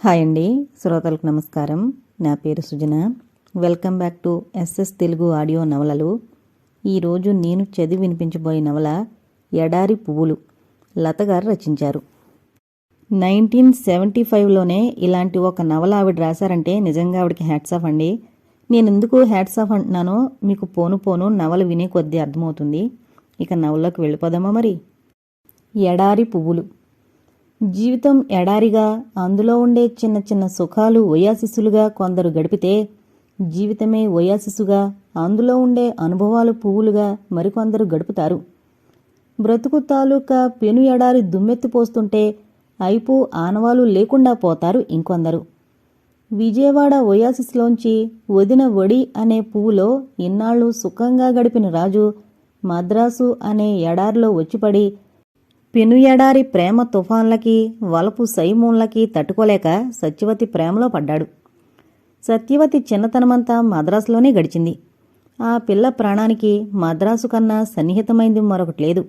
Hi అండి, శ్రోతలకు నమస్కారం. నా పేరు Sujana. Welcome back to SS Telugu audio నవలలు. ఈరోజు నేను చదివి వినిపించబోయే నవల ఎడారి పువ్వులు. లత గారు రచించారు. 1975లోనే ఇలాంటి ఒక నవల ఆవిడ రాశారంటే నిజంగా ఆవిడకి హ్యాట్స్ ఆఫ్ అండి. నేను ఎందుకు హ్యాట్స్ ఆఫ్ అంటున్నానో మీకు పోను పోను నవల వినే కొద్దీ అర్థమవుతుంది. ఇక నవలలోకి వెళ్ళిపోదామా మరి. ఎడారి పువ్వులు. జీవితం ఎడారిగా, అందులో ఉండే చిన్న చిన్న సుఖాలు ఒయాసిస్సులుగా కొందరు గడిపితే, జీవితమే ఒయాసిస్సుగా, అందులో ఉండే అనుభవాలు పువ్వులుగా మరికొందరు గడుపుతారు. బ్రతుకు తాలూకా పెను ఎడారి దుమ్మెత్తిపోస్తుంటే అయిపో ఆనవాలు లేకుండా పోతారు ఇంకొందరు. విజయవాడ ఒయాసిస్లోంచి వదిన వడి అనే పువ్వులో ఇన్నాళ్లు సుఖంగా గడిపిన రాజు మద్రాసు అనే ఎడారిలో వచ్చిపడి పెను ఎడారి ప్రేమ తుఫాన్లకి, వలపు సైమూన్లకి తట్టుకోలేక సత్యవతి ప్రేమలో పడ్డాడు. సత్యవతి చిన్నతనమంతా మద్రాసులోనే గడిచింది. ఆ పిల్ల ప్రాణానికి మద్రాసు కన్నా సన్నిహితమైంది మరొకటి లేదు.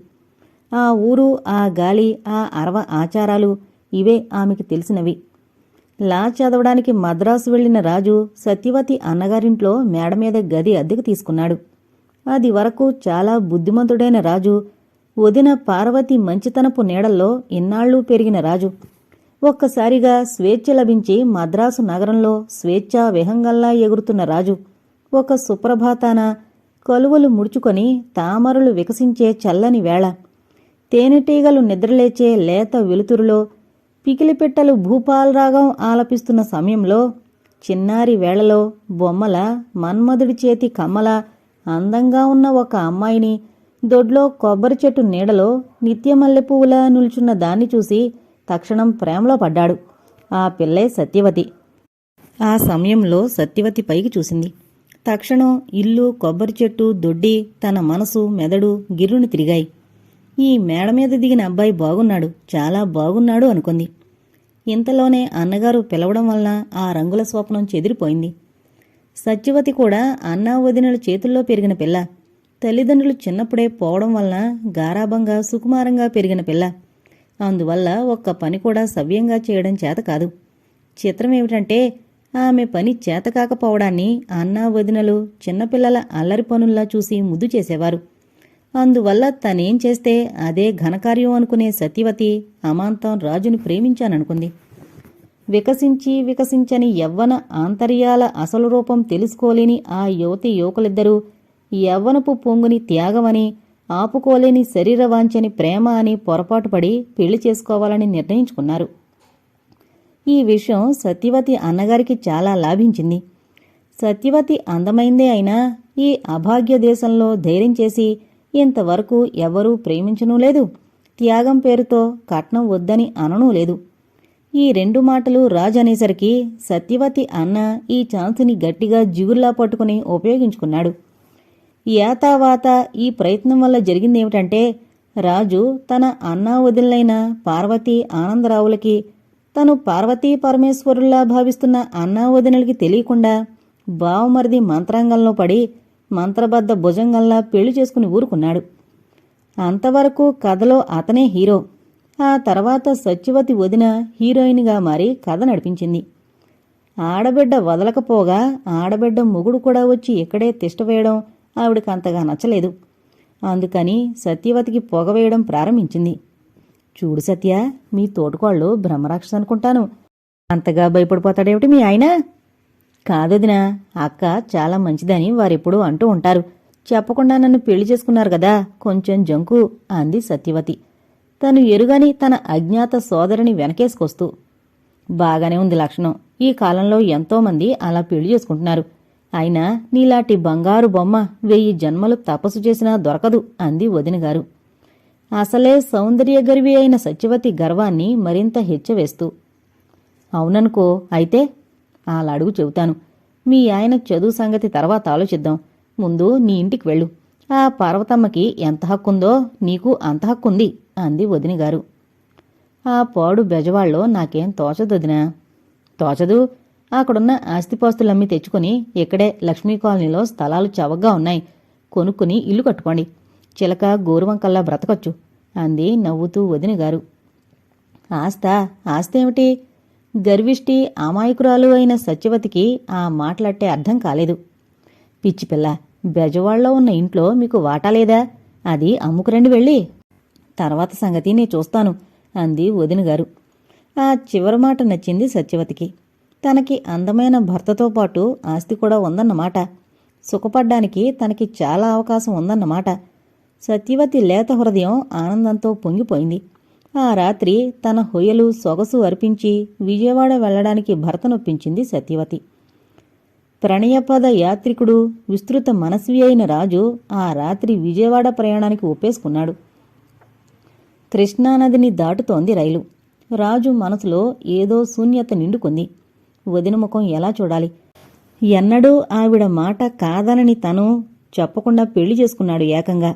ఆ ఊరు, ఆ గాలి, ఆ అరవ ఆచారాలు ఇవే ఆమెకి తెలిసినవి. లా చదవడానికి మద్రాసు వెళ్లిన రాజు సత్యవతి అన్నగారింట్లో మేడమీద గది అద్దెకు తీసుకున్నాడు. అది వరకు చాలా బుద్ధిమంతుడైన రాజు, వదిన పార్వతి మంచితనపు నీడల్లో ఇన్నాళ్లూ పెరిగిన రాజు, ఒక్కసారిగా స్వేచ్ఛ లభించి మద్రాసు నగరంలో స్వేచ్ఛా విహంగల్లా ఎగురుతున్న రాజు ఒక సుప్రభాతాన కలువలు ముడుచుకొని తామరలు వికసించే చల్లని వేళ, తేనెటీగలు నిద్రలేచే లేత వెలుతురులో, పికిలిపిట్టలు భూపాలరాగం ఆలపిస్తున్న సమయంలో, చిన్నారి వేళలో బొమ్మల మన్మధుడి చేతి కమ్మల అందంగా ఉన్న ఒక అమ్మాయిని దొడ్లో కొబ్బరి చెట్టు నీడలో నిత్యమల్లెపువ్వులా నిల్చున్న దాన్ని చూసి తక్షణం ప్రేమలో పడ్డాడు. ఆ పిల్లే సత్యవతి. ఆ సమయంలో సత్యవతి పైకి చూసింది. తక్షణం ఇల్లు, కొబ్బరి చెట్టు, దొడ్డి, తన మనసు, మెదడు గిర్రుని తిరిగాయి. ఈ మేడ మీద దిగిన అబ్బాయి బాగున్నాడు, చాలా బాగున్నాడు అనుకుంది. ఇంతలోనే అన్నగారు పిలవడం వలన ఆ రంగుల స్వప్నం చెదిరిపోయింది. సత్యవతి కూడా అన్నా వదినల చేతుల్లో పెరిగిన పిల్ల. తల్లిదండ్రులు చిన్నప్పుడే పోవడం వలన గారాబంగా సుకుమారంగా పెరిగిన పిల్ల. అందువల్ల ఒక్క పని కూడా సవ్యంగా చేయడం చేత కాదు. చిత్రమేమిటంటే ఆమె పని చేతకాకపోవడాన్ని అన్నా వదినలు చిన్నపిల్లల అల్లరి పనుల్లా చూసి ముద్దు చేసేవారు. అందువల్ల తనేం చేస్తే అదే ఘనకార్యం అనుకునే సత్యవతి అమాంతం రాజుని ప్రేమించాననుకుంది. వికసించి వికసించని యవ్వన ఆంతర్యాల అసలు రూపం తెలుసుకోలేని ఆ యువతి యువకులిద్దరూ యవ్వనపు పొంగుని త్యాగమని, ఆపుకోలేని శరీరవాంఛని ప్రేమ అని పొరపాటుపడి పెళ్లి చేసుకోవాలని నిర్ణయించుకున్నారు. ఈ విషయం సత్యవతి అన్నగారికి చాలా లాభించింది. సత్యవతి అందమైందే అయినా ఈ అభాగ్య దేశంలో ధైర్యం చేసి ఇంతవరకు ఎవరూ ప్రేమించనూ లేదు, త్యాగం పేరుతో కట్నం వద్దని అననూ లేదు. ఈ రెండు మాటలు రాజు అనేసరికి సత్యవతి అన్న ఈ ఛాన్సుని గట్టిగా జిగుర్లా పట్టుకుని ఉపయోగించుకున్నాడు. యాతావాత ఈ ప్రయత్నం వల్ల జరిగిందేమిటంటే, రాజు తన అన్నా వదినలైన పార్వతీ ఆనందరావులకి, తను పార్వతీ పరమేశ్వరుల్లా భావిస్తున్న అన్నా వదినలకి తెలియకుండా బావమరిది మంత్రాంగంలో పడి మంత్రబద్ధ భుజంగంలా పెళ్లి చేసుకుని ఊరుకున్నాడు. అంతవరకు కథలో అతనే హీరో. ఆ తర్వాత సత్యవతి వదిన హీరోయిన్గా మారి కథ నడిపించింది. ఆడబిడ్డ వదలకపోగా ఆడబిడ్డ మొగుడు కూడా వచ్చి ఇక్కడే తిష్టవేయడం ఆవిడకంతగా నచ్చలేదు. అందుకని సత్యవతికి పొగవేయడం ప్రారంభించింది. చూడు సత్య, మీ తోటకోళ్ళు బ్రహ్మరాక్షసు అనుకుంటాను. అంతగా భయపడిపోతాడేమిటి మీ ఆయన? కాదొదినా, అక్క చాలా మంచిదని వారెప్పుడూ అంటూ ఉంటారు. చెప్పకుండా నన్ను పెళ్లి చేసుకున్నారు కదా, కొంచెం జంకు అంది సత్యవతి తను ఎరుగని తన అజ్ఞాత సోదరిని వెనకేసుకొస్తూ. బాగానే ఉంది లక్షణం. ఈ కాలంలో ఎంతోమంది అలా పెళ్లి చేసుకుంటున్నారు. అయినా నీలాంటి బంగారు బొమ్మ 1000 జన్మలు తపస్సు చేసినా దొరకదు అంది వదినగారు. అసలే సౌందర్యగర్వి అయిన సత్యవతి గర్వాన్ని మరింత హెచ్చవేస్తూ. అవుననుకో. అయితే అలాడుగు చెబుతాను. మీ ఆయన చదువు సంగతి తర్వాత ఆలోచిద్దాం. ముందు నీ ఇంటికి వెళ్ళు. ఆ పార్వతమ్మకి ఎంత హక్కుందో నీకు అంత హక్కుంది అంది వదినగారు. ఆ పాడు బెజవాళ్ళలో నాకేం తోచదొదినా. తోచదు. అక్కడున్న ఆస్తిపాస్తులమ్మి తెచ్చుకుని ఇక్కడే లక్ష్మీ కాలనీలో స్థలాలు చవగ్గా ఉన్నాయి. కొనుక్కుని ఇల్లు కట్టుకోండి. చిలక గోరువంకల్లా బ్రతకొచ్చు అంది నవ్వుతూ వదినగారు. ఆస్తేమిటి? గర్విష్టి అమాయకురాలు అయిన సత్యవతికి ఆ మాటలట్టే అర్థం కాలేదు. పిచ్చిపిల్ల, బెజవాడలో ఉన్న ఇంట్లో మీకు వాటా లేదా? అది అమ్ముకురండి వెళ్ళి. తర్వాత సంగతి నే చూస్తాను అంది వదినగారు. ఆ చివరి మాట నచ్చింది సత్యవతికి. తనకి అందమైన భర్తతో పాటు ఆస్తి కూడా ఉందన్నమాట. సుఖపడ్డానికి తనకి చాలా అవకాశం ఉందన్నమాట. సత్యవతి లేత హృదయం ఆనందంతో పొంగిపోయింది. ఆ రాత్రి తన హొయలు సొగసు అర్పించి విజయవాడ వెళ్లడానికి భర్తనొప్పించింది సత్యవతి. ప్రణయపద యాత్రికుడు, విస్తృత మనస్వి అయిన రాజు ఆ రాత్రి విజయవాడ ప్రయాణానికి ఒప్పేసుకున్నాడు. కృష్ణానదిని దాటుతోంది రైలు. రాజు మనసులో ఏదో శూన్యత నిండుకుంది. వదిన ముఖం ఎలా చూడాలి? ఎన్నడూ ఆవిడ మాట కాదనని తను చెప్పకుండా పెళ్లి చేసుకున్నాడు ఏకంగా.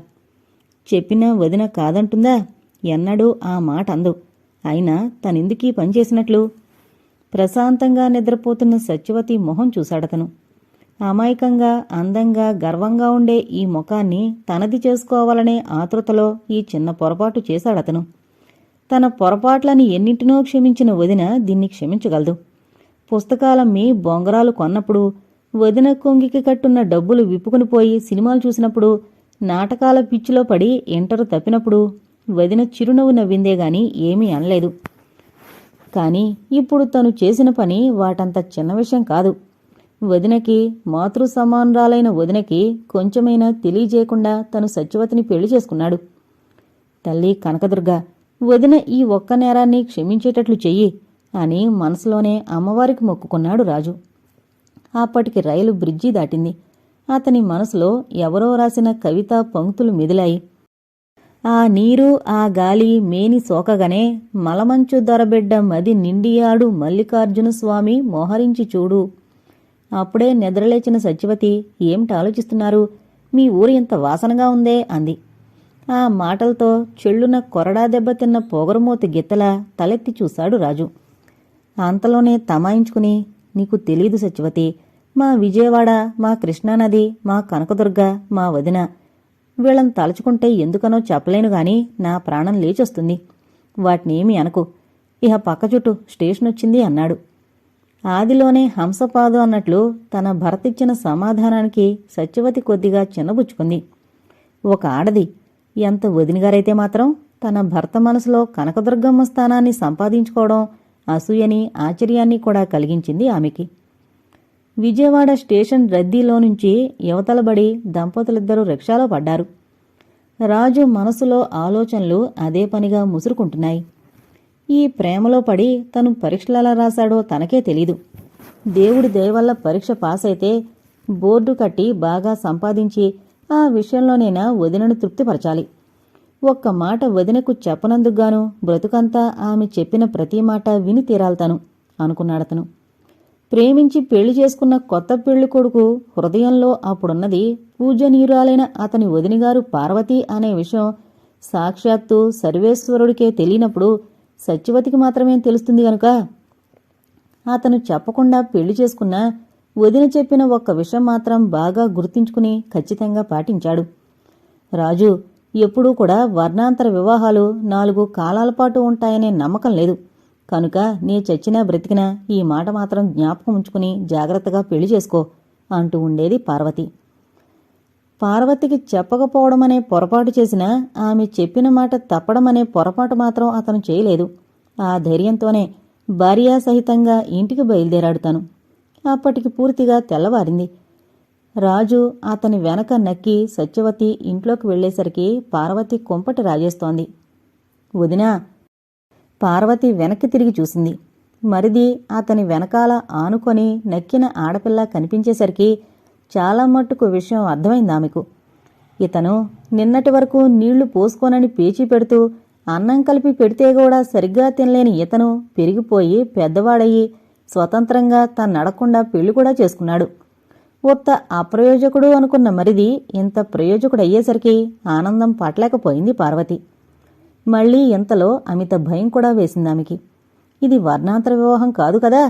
చెప్పినా వదిన కాదంటుందా? ఎన్నడూ ఆ మాట అందు. అయినా తనెందుకీ పనిచేసినట్లు? ప్రశాంతంగా నిద్రపోతున్న సత్యవతి మొహం చూశాడతను. అమాయకంగా, అందంగా, గర్వంగా ఉండే ఈ ముఖాన్ని తనది చేసుకోవాలనే ఆతృతలో ఈ చిన్న పొరపాటు చేశాడతను. తన పొరపాట్లని ఎన్నింటినో క్షమించిన వదిన దీన్ని క్షమించగలదు. పుస్తకాలమ్మి బొంగరాలు కొన్నప్పుడు, వదిన కొంగికి కట్టున్న డబ్బులు విప్పుకునిపోయి సినిమాలు చూసినప్పుడు, నాటకాల పిచ్చిలో పడి ఇంటరు తప్పినప్పుడు వదిన చిరునవ్వు నవ్విందేగాని ఏమీ అనలేదు. కాని ఇప్పుడు తను చేసిన పని వాటంత చిన్న విషయం కాదు. వదినకి, మాతృ సమానురాలైన వదినకి కొంచెమైనా తెలియజేయకుండా తను సత్యవతిని పెళ్లి చేసుకున్నాడు. తల్లి కనకదుర్గ, వదిన ఈ ఒక్క నేరాన్ని క్షమించేటట్లు చెయ్యి అని మనసులోనే అమ్మవారికి మొక్కుకున్నాడు రాజు. అప్పటికి రైలు బ్రిడ్జి దాటింది. అతని మనసులో ఎవరో రాసిన కవితా పంక్తులు మెదిలాయి. ఆ నీరు ఆ గాలి మేని సోకగానే మలమంచు దొరబిడ్డ మది నిండియాడు మల్లికార్జున స్వామి మోహరించి చూడు. అప్పుడే నిద్రలేచిన సత్యవతి, ఏమిటి ఆలోచిస్తున్నారు? మీ ఊరు ఇంత వాసనగా ఉందే అంది. ఆ మాటలతో చెళ్ళున కొరడా దెబ్బతిన్న పొగరుమూతి గిత్తలా తలెత్తి చూశాడు రాజు. అంతలోనే తమాయించుకుని, నీకు తెలీదు సత్యవతి, మా విజయవాడ, మా కృష్ణానది, మా కనకదుర్గ, మా వదిన, వీళ్ళని తలుచుకుంటే ఎందుకనో చెప్పలేను గాని నా ప్రాణం లేచొస్తుంది. వాటినేమీ అనకు. ఇహ పక్క చుట్టూ స్టేషనొచ్చింది అన్నాడు. ఆదిలోనే హంసపాదు అన్నట్లు తన భర్తిచ్చిన సమాధానానికి సత్యవతి కొద్దిగా చిన్నబుచ్చుకుంది. ఒక ఆడది ఎంత వదినగారైతే మాత్రం తన భర్త మనసులో కనకదుర్గమ్మ స్థానాన్ని సంపాదించుకోవడం అసూయని, ఆశ్చర్యాన్ని కూడా కలిగించింది ఆమెకి. విజయవాడ స్టేషన్ రద్దీలో నుంచి యువతలబడి దంపతులిద్దరూ రిక్షాలో పడ్డారు. రాజు మనసులో ఆలోచనలు అదే పనిగా ముసురుకుంటున్నాయి. ఈ ప్రేమలో పడి తను పరీక్షలెలా రాశాడో తనకే తెలీదు. దేవుడి దయవల్ల పరీక్ష పాస్ అయితే బోర్డు కట్టి బాగా సంపాదించి ఆ విషయంలోనైనా వదినను తృప్తిపరచాలి. ఒక్క మాట వదినకు చెప్పనందుకుగాను బ్రతుకంతా ఆమె చెప్పిన ప్రతి మాట విని తీరాల్తాను అనుకున్నాడతను. ప్రేమించి పెళ్లి చేసుకున్న కొత్త పెళ్లి కొడుకు హృదయంలో అప్పుడున్నది పూజనీయురాలైన అతని వదినగారు పార్వతి అనే విషయం సాక్షాత్తు సర్వేశ్వరుడికే తెలియనప్పుడు సత్యవతికి మాత్రమే తెలుస్తుంది గనుక అతను చెప్పకుండా పెళ్లి చేసుకున్నా వదిన చెప్పిన ఒక్క విషయం మాత్రం బాగా గుర్తించుకుని ఖచ్చితంగా పాటించాడు. రాజు ఎప్పుడూ కూడా వర్ణాంతర వివాహాలు 4 కాలాల పాటు ఉంటాయనే నమ్మకం లేదు. కనుక నీ చచ్చినా బ్రతికినా ఈ మాట మాత్రం జ్ఞాపకం ఉంచుకుని జాగ్రత్తగా పెళ్లి చేసుకో అంటూ ఉండేది పార్వతి. పార్వతికి చెప్పకపోవడమనే పొరపాటు చేసినా ఆమె చెప్పిన మాట తప్పడమనే పొరపాటు మాత్రం అతను చేయలేదు. ఆ ధైర్యంతోనే భార్యాసహితంగా ఇంటికి బయలుదేరాడు తను. అప్పటికి పూర్తిగా తెల్లవారింది. రాజు అతని వెనక నక్కి సత్యవతి ఇంట్లోకి వెళ్లేసరికి పార్వతి కుంపటి రాజేస్తోంది. వదినా! పార్వతి వెనక్కి తిరిగి చూసింది. మరిది అతని వెనకాల ఆనుకొని నక్కిన ఆడపిల్ల కనిపించేసరికి చాలా మట్టుకు విషయం అర్థమైందామెకు. ఇతను నిన్నటి వరకు నీళ్లు పోసుకోనని పేచీ పెడుతూ అన్నం కలిపి పెడితే కూడా సరిగ్గా తినలేని ఇతను పెరిగిపోయి పెద్దవాడయ్యి స్వతంత్రంగా తన్నడకుండా పెళ్లి కూడా చేసుకున్నాడు. ఉత్త అప్రయోజకుడు అనుకున్న మరిది ఇంత ప్రయోజకుడయ్యేసరికి ఆనందం పట్టలేకపోయింది పార్వతి. మళ్లీ ఇంతలో అమిత భయం కూడా వేసిందామెకి. ఇది వర్ణాంతర వివాహం కాదు కదా?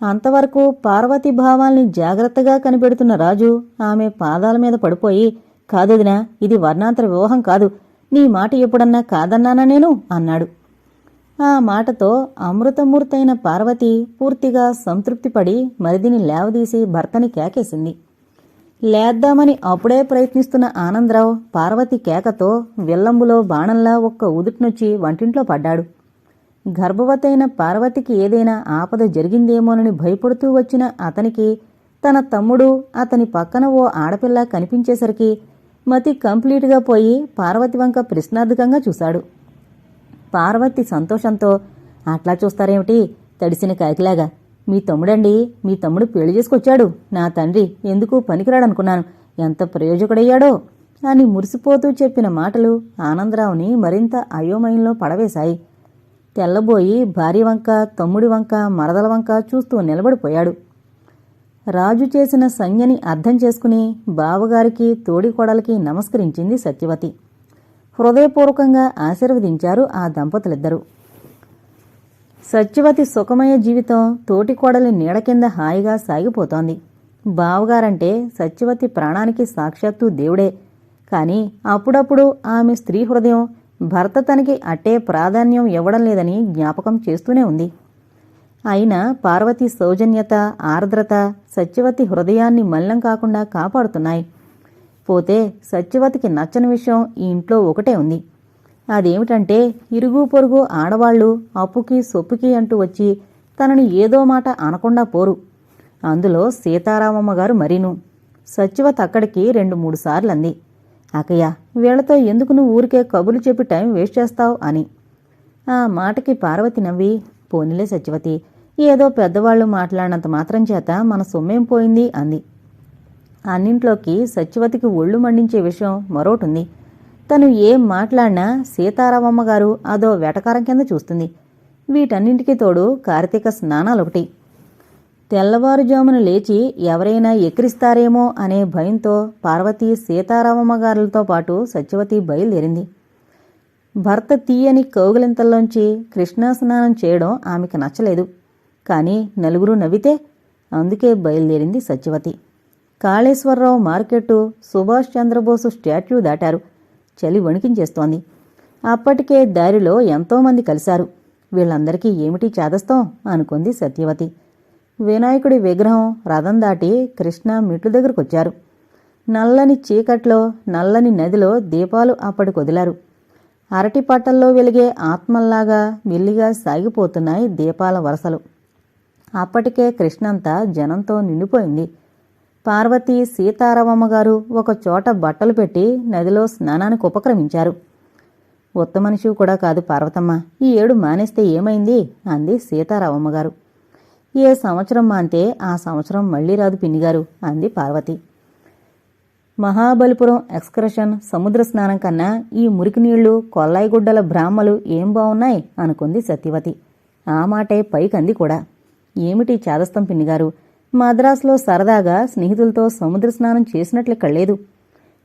అంతవరకు పార్వతి భావాల్ని జాగ్రత్తగా కనిపెడుతున్న రాజు ఆమె పాదాల మీద పడిపోయి, కాదొదినా, ఇది వర్ణాంతర వివాహం కాదు, నీ మాట ఎప్పుడన్నా కాదన్నానా నేను అన్నాడు. ఆ మాటతో అమృతమూర్తైన పార్వతి పూర్తిగా సంతృప్తిపడి మరిదిని లేవదీసి భర్తని కేకేసింది. లేద్దామని అప్పుడే ప్రయత్నిస్తున్న ఆనందరావు పార్వతి కేకతో విల్లంబులో బాణంలా ఒక్క ఉదుట్నొచ్చి వంటింట్లో పడ్డాడు. గర్భవతైన పార్వతికి ఏదైనా ఆపద జరిగిందేమోనని భయపడుతూ వచ్చిన అతనికి తన తమ్ముడు అతని పక్కన ఓ ఆడపిల్ల కనిపించేసరికి మతి కంప్లీట్గా పోయి పార్వతి వంక ప్రశ్నార్థకంగా చూశాడు. పార్వతి సంతోషంతో, అట్లా చూస్తారేమిటి తడిసిన కాకిలాగా, మీ తమ్ముడండి, మీ తమ్ముడు పెళ్లి చేసుకొచ్చాడు, నా తండ్రి ఎందుకు పనికిరాడనుకున్నాను, ఎంత ప్రయోజకుడయ్యాడో అని మురిసిపోతూ చెప్పిన మాటలు ఆనందరావుని మరింత అయోమయంలో పడవేశాయి. తెల్లబోయి భార్య వంక, తమ్ముడి వంక, మరదల వంక చూస్తూ నిలబడిపోయాడు. రాజు చేసిన సంజ్ఞని అర్థం చేసుకుని బావగారికి తోడికోడలికి నమస్కరించింది సత్యవతి. హృదయపూర్వకంగా ఆశీర్వదించారు ఆ దంపతులిద్దరూ. సత్యవతి సుఖమయ జీవితం తోటికోడలి నీడ కింద హాయిగా సాగిపోతోంది. బావగారంటే సత్యవతి ప్రాణానికి సాక్షాత్తు దేవుడే. కాని అప్పుడప్పుడు ఆమె స్త్రీ హృదయం భర్త తనకి అట్టే ప్రాధాన్యం ఇవ్వడం లేదని జ్ఞాపకం చేస్తూనే ఉంది. అయినా పార్వతి సౌజన్యత, ఆర్ద్రత సత్యవతి హృదయాన్ని మలినం కాకుండా కాపాడుతున్నాయి. పోతే సత్యవతికి నచ్చని విషయం ఈ ఇంట్లో ఒకటే ఉంది. అదేమిటంటే ఇరుగు పొరుగు ఆడవాళ్లు అప్పుకి సొప్పుకి అంటూ వచ్చి తనని ఏదో మాట అనకుండా పోరు. అందులో సీతారామమ్మ గారు మరీను. సత్యవతి అక్కడికి 2-3 సార్లు అంది, అక్కయ్య వీళ్లతో ఎందుకు నువ్వు ఊరికే కబుర్లు చెప్పి టైం వేస్ట్ చేస్తావు అని. ఆ మాటకి పార్వతి నవ్వి, పోనీలే సత్యవతి, ఏదో పెద్దవాళ్లు మాట్లాడినంత మాత్రం చేత మన సొమ్మేం పోయింది అంది. అన్నింట్లోకి సత్యవతికి ఒళ్ళు మండించే విషయం మరోటుంది. తను ఏం మాట్లాడినా సీతారామమ్మ గారు అదో వెటకారం కింద చూస్తుంది. వీటన్నింటికీ తోడు కార్తీక స్నానాలొకటి. తెల్లవారుజామున లేచి ఎవరైనా ఎక్కిరిస్తారేమో అనే భయంతో పార్వతి సీతారామమ్మ గారులతో పాటు సత్యవతి బయలుదేరింది. భర్త తీయని కౌగిలింతల్లోంచి కృష్ణా స్నానం చేయడం ఆమెకు నచ్చలేదు. కాని నలుగురు నవ్వితే అందుకే బయలుదేరింది సత్యవతి. కాళేశ్వరరావు మార్కెట్టు, సుభాష్ చంద్రబోసు స్టాట్యూ దాటారు. చలి వణికించేస్తోంది. అప్పటికే దారిలో ఎంతోమంది కలిశారు. వీళ్ళందరికీ ఏమిటి చేదస్తాం అనుకుంది సత్యవతి. వినాయకుడి విగ్రహం రథం దాటి కృష్ణ మెట్లు దగ్గరకొచ్చారు. నల్లని చీకట్లో నల్లని నదిలో దీపాలు అప్పటికొదిలారు. అరటి పట్టల్లో వెలిగే ఆత్మల్లాగా మెల్లిగా సాగిపోతున్నాయి దీపాల వరసలు. అప్పటికే కృష్ణంతా జనంతో నిండిపోయింది. పార్వతి, సీతారామమ్మ గారు ఒక చోట బట్టలు పెట్టి నదిలో స్నానానికి ఉపక్రమించారు. ఉత్త మనిషి కూడా కాదు పార్వతమ్మ, ఈ ఏడు మానేస్తే ఏమైంది అంది సీతారామమ్మ గారు. ఏ సంవత్సరం మాంతే ఆ సంవత్సరం మళ్లీ రాదు పిన్నిగారు అంది పార్వతి. మహాబలిపురం ఎక్స్కర్షన్ సముద్ర స్నానం కన్నా ఈ మురికి నీళ్లు, కొల్లాయిగుడ్డల బ్రాహ్మలు ఏం బావున్నాయి అనుకుంది సత్యవతి. ఆ మాటే పైకంది కూడా. ఏమిటి చాదస్తం పిన్నిగారు, మద్రాసులో సరదాగా స్నేహితులతో సముద్ర స్నానం చేసినట్లు లేదు.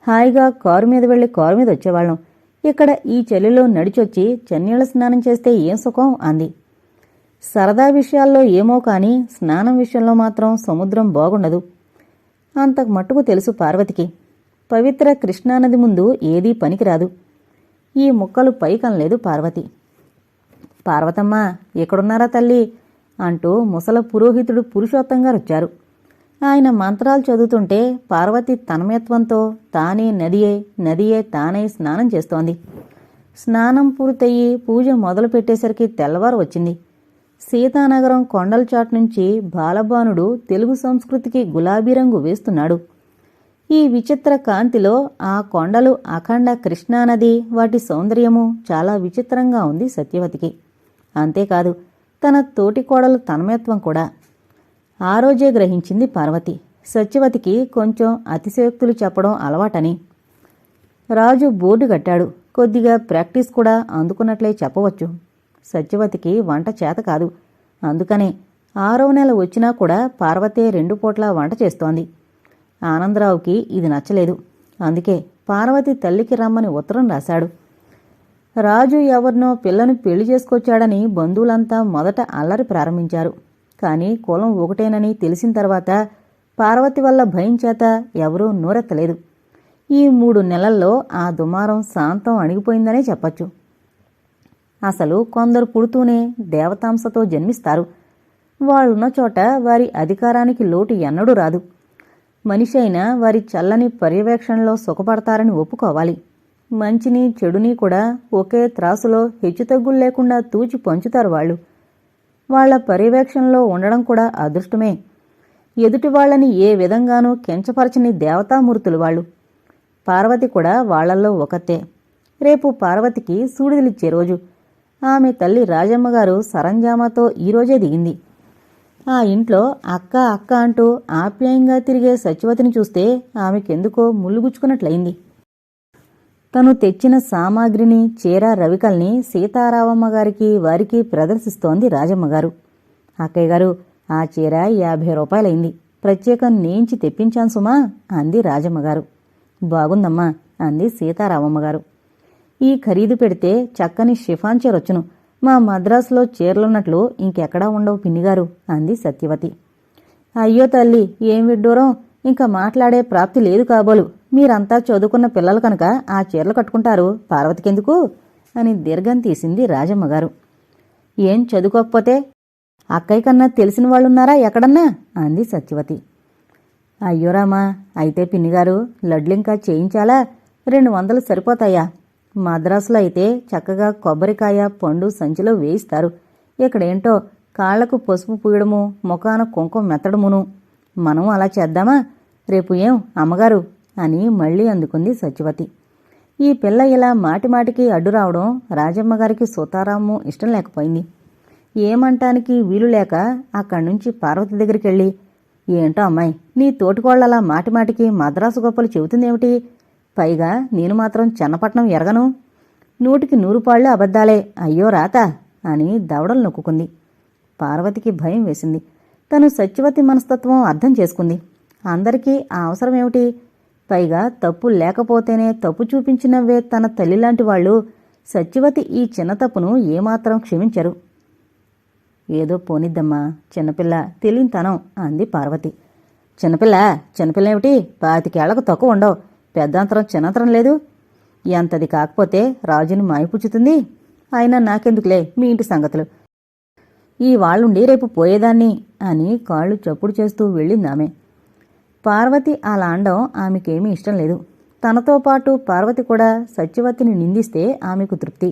హాయిగా కారు మీద వెళ్లి కారు మీద వచ్చేవాళ్లం. ఇక్కడ ఈ చలిలో నడిచొచ్చి చన్నీళ్ల స్నానం చేస్తే ఏం సుఖం అంది. సరదా విషయాల్లో ఏమో కాని స్నానం విషయంలో మాత్రం సముద్రం బాగుండదు. అంతకు మట్టుకు తెలుసు పార్వతికి. పవిత్ర కృష్ణానది ముందు ఏదీ పనికిరాదు. ఈ ముక్కలు పైకనలేదు పార్వతి. పార్వతమ్మ ఎక్కడున్నారా తల్లి అంటూ ముసల పురోహితుడు పురుషోత్తంగారొచ్చారు. ఆయన మంత్రాలు చదువుతుంటే పార్వతి తన్మయత్వంతో తానే నదియే, నదియే తానై స్నానం చేస్తోంది. స్నానం పూర్తయి పూజ మొదలు పెట్టేసరికి తెల్లవారు వచ్చింది. సీతానగరం కొండల చాటు నుంచి బాలబానుడు తెలుగు సంస్కృతికి గులాబీ రంగు వేస్తున్నాడు. ఈ విచిత్ర కాంతిలో ఆ కొండలు, అఖండ కృష్ణానది, వాటి సౌందర్యము చాలా విచిత్రంగా ఉంది సత్యవతికి. అంతేకాదు తన తోటికోడలు తన్మయత్వం కూడా. ఆ రోజే గ్రహించింది పార్వతి, సత్యవతికి కొంచెం అతిశయోక్తులు చెప్పడం అలవాటని. రాజు బోర్డు కట్టాడు. కొద్దిగా ప్రాక్టీస్ కూడా అందుకున్నట్లే చెప్పవచ్చు. సత్యవతికి వంట చేత కాదు. అందుకనే 6వ నెల వచ్చినా కూడా పార్వతే 2 పూట్ల వంట చేస్తోంది. ఆనందరావుకి ఇది నచ్చలేదు. అందుకే పార్వతి తల్లికి రమ్మని ఉత్తరం రాశాడు. రాజు ఎవరినో పిల్లను పెళ్లి చేసుకొచ్చాడని బంధువులంతా మొదట అల్లరి ప్రారంభించారు. కాని కులం ఒకటేనని తెలిసిన తర్వాత పార్వతి వల్ల భయం చేత ఎవరూ నోరెత్తలేదు. ఈ 3 నెలల్లో ఆ దుమారం శాంతం అణిగిపోయిందనే చెప్పచ్చు. అసలు కొందరు పుడుతూనే దేవతాంశతో జన్మిస్తారు. వాళ్ళున్న చోట వారి అధికారానికి లోటు ఎన్నడూ రాదు. మనిషి అయినా వారి చల్లని పర్యవేక్షణలో సుఖపడతారని ఒప్పుకోవాలి. మంచిని చెడుని కూడా ఒకే త్రాసులో హెచ్చుతగ్గులు లేకుండా తూచి పంచుతారు వాళ్ళు. వాళ్ల పర్యవేక్షణలో ఉండడం కూడా అదృష్టమే. ఎదుటి వాళ్లని ఏ విధంగానూ కించపరచని దేవతామూర్తులు వాళ్ళు. పార్వతి కూడా వాళ్లల్లో ఒకతే. రేపు పార్వతికి సూడిదలిచ్చే రోజు. ఆమె తల్లి రాజమ్మగారు సరంజామాతో ఈరోజే దిగింది. ఆ ఇంట్లో అక్క అక్క అంటూ ఆప్యాయంగా తిరిగే సత్యవతిని చూస్తే ఆమెకెందుకో ముళ్ళుగుచ్చుకున్నట్లయింది. తను తెచ్చిన సామాగ్రిని, చీర, రవికల్ని సీతారామమ్మగారికి వారికి ప్రదర్శిస్తోంది రాజమ్మగారు. అక్కయ్యగారు, ఆ చీర 50 రూపాయలైంది. ప్రత్యేకం నేయించి తెప్పించాను సుమా అంది రాజమ్మగారు. బాగుందమ్మా అంది సీతారామమ్మగారు. ఈ ఖరీదు పెడితే చక్కని షిఫాన్ చీరొచ్చును. మా మద్రాసులో చీరలున్నట్లు ఇంకెక్కడా ఉండవు పిన్నిగారు అంది సత్యవతి. అయ్యో తల్లి, ఏం విడ్డూరం, ఇంకా మాట్లాడే ప్రాప్తి లేదు కాబోలు. మీరంతా చదువుకున్న పిల్లలు కనుక ఆ చీరలు కట్టుకుంటారు, పార్వతికెందుకు అని దీర్ఘం తీసింది రాజమ్మగారు. ఏం చదువుకోకపోతే? అక్కయ్య కన్నా తెలిసిన వాళ్ళున్నారా ఎక్కడన్నా అంది సత్యవతి. అయ్యోరామా, అయితే పిన్నిగారు లడ్లింకా చేయించాలా? 200 సరిపోతాయా? మద్రాసులో అయితే చక్కగా కొబ్బరికాయ, పండు సంచిలో వేయిస్తారు. ఇక్కడేంటో కాళ్లకు పసుపు పూయడము, ముఖాన కుంకుమ మెత్తడమును. మనం అలా చేద్దామా? రేపు ఏం అమ్మగారు అని మళ్లీ అందుకుంది సత్యవతి. ఈ పిల్ల ఇలా మాటిమాటికి అడ్డు రావడం రాజమ్మగారికి సూతారాము ఇష్టం లేకపోయింది. ఏమంటానికి వీలు లేక అక్కడ్నుంచి పార్వతి దగ్గరికెళ్ళి, ఏంటో అమ్మాయి, నీ తోటికోళ్లలా మాటిమాటికి మద్రాసు గొప్పలు చెబుతుందేమిటి? పైగా నేను మాత్రం చెన్నపట్నం ఎరగను. 100కి 100 పాళ్ళు అబద్ధాలే, అయ్యో రాత అని దవడలు నొక్కుంది. పార్వతికి భయం వేసింది. తను సత్యవతి మనస్తత్వం అర్థం చేసుకుంది. అందరికీ ఆ అవసరమేమిటి? పైగా తప్పు లేకపోతేనే తప్పు చూపించినవే తన తల్లిలాంటి వాళ్ళు సత్యవతి ఈ చిన్న తప్పును ఏమాత్రం క్షమించరు. ఏదో పోనిద్దమ్మా, చిన్నపిల్ల, తెలియనితనం అంది పార్వతి. చిన్నపిల్ల ఏమిటి? 25 ఏళ్లకు తక్కువ ఉండవు. పెద్దంతరం చిన్నంతరం లేదు. ఎంతది కాకపోతే రాజుని మాయపుచ్చుతుంది. అయినా నాకెందుకులే మీ ఇంటి సంగతులు. ఈ వాళ్ళుండి రేపు పోయేదాన్ని అని కాళ్ళు చప్పుడు చేస్తూ వెళ్ళిందామె. పార్వతి అలా అండం ఆమెకేమీ ఇష్టం లేదు. తనతో పాటు పార్వతి కూడా సత్యవతిని నిందిస్తే ఆమెకు తృప్తి.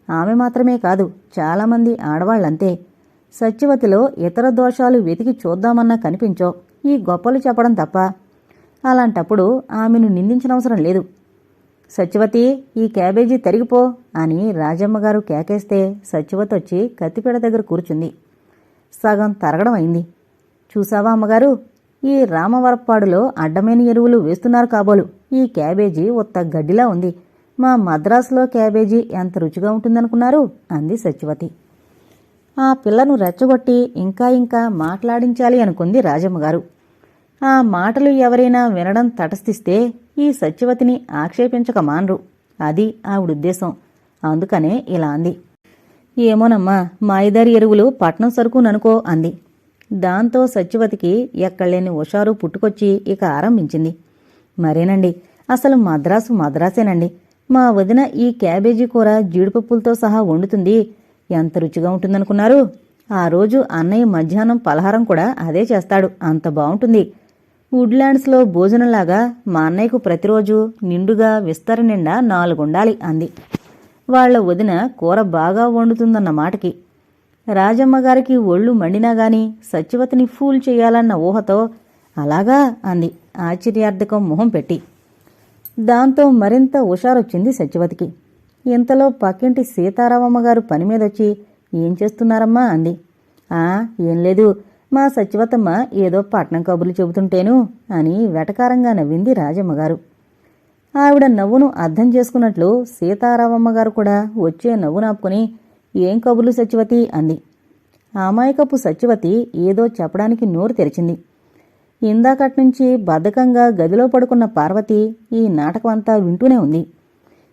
ఆమె మాత్రమే కాదు, చాలామంది ఆడవాళ్లంతే. సత్యవతిలో ఇతర దోషాలు వెతికి చూద్దామన్నా కనిపించో, ఈ గొప్పలు చెప్పడం తప్ప. అలాంటప్పుడు ఆమెను నిందించనవసరం లేదు. సత్యవతి, ఈ క్యాబేజీ తరిగిపో అని రాజమ్మగారు కేకేస్తే సత్యవతి వచ్చి కత్తిపీడ దగ్గర కూర్చుంది. సగం తరగడం అయింది. చూసావా అమ్మగారు, ఈ రామవరప్పాడులో అడ్డమైన ఎరువులు వేస్తున్నారు కాబోలు. ఈ క్యాబేజీ ఉత్త గడ్డిలా ఉంది. మా మద్రాసులో క్యాబేజీ ఎంత రుచిగా ఉంటుందనుకున్నారు అంది సత్యవతి. ఆ పిల్లను రెచ్చగొట్టి ఇంకా మాట్లాడించాలి అనుకుంది రాజమ్మగారు. ఆ మాటలు ఎవరైనా వినడం తటస్థిస్తే ఈ సత్యవతిని ఆక్షేపించక మాన్రు. అది ఆవిడుద్దేశం. అందుకనే ఇలా అంది. ఏమోనమ్మా, మాయిదారి ఎరువులు పట్నం సరుకుననుకో అంది. దాంతో సత్యవతికి ఎక్కడలేని హుషారు పుట్టుకొచ్చి ఇక ఆరంభించింది. మరేనండి, అసలు మద్రాసేనండి. మా వదిన ఈ క్యాబేజీ కూర జీడిపప్పులతో సహా వండుతుంది. ఎంత రుచిగా ఉంటుందనుకున్నారు? ఆ రోజు అన్నయ్య మధ్యాహ్నం పలహారం కూడా అదే చేస్తాడు. అంత బావుంటుంది. వుడ్లాండ్స్లో భోజనంలాగా మా అన్నయ్యకు ప్రతిరోజు నిండుగా విస్తర నిండా 4 ఉండాలి అంది. వాళ్ల వదిన కూర బాగా వండుతుందన్న మాటకి. రాజమ్మగారికి ఒళ్ళు మండినాగాని సత్యవతిని ఫూల్ చెయ్యాలన్న ఊహతో అలాగా అంది ఆశ్చర్యార్థకం మొహం పెట్టి. దాంతో మరింత హుషారొచ్చింది సత్యవతికి. ఇంతలో పక్కింటి సీతారామమ్మగారు పనిమీదొచ్చి, ఏం చేస్తున్నారమ్మా అంది. ఏం లేదు, మా సత్యవతమ్మ ఏదో పట్నం కబుర్లు చెబుతుంటేను అని వెటకారంగా నవ్వింది రాజమ్మగారు. ఆవిడ నవ్వును అర్థం చేసుకున్నట్లు సీతారామమ్మగారు కూడా వచ్చే నవ్వు నాపుకుని, ఏం కబుర్లు సత్యవతి అంది. అమాయకపు సత్యవతి ఏదో చెప్పడానికి నోరు తెరిచింది. ఇందాకట్నుంచి బద్ధకంగా గదిలో పడుకున్న పార్వతి ఈ నాటకమంతా వింటూనే ఉంది.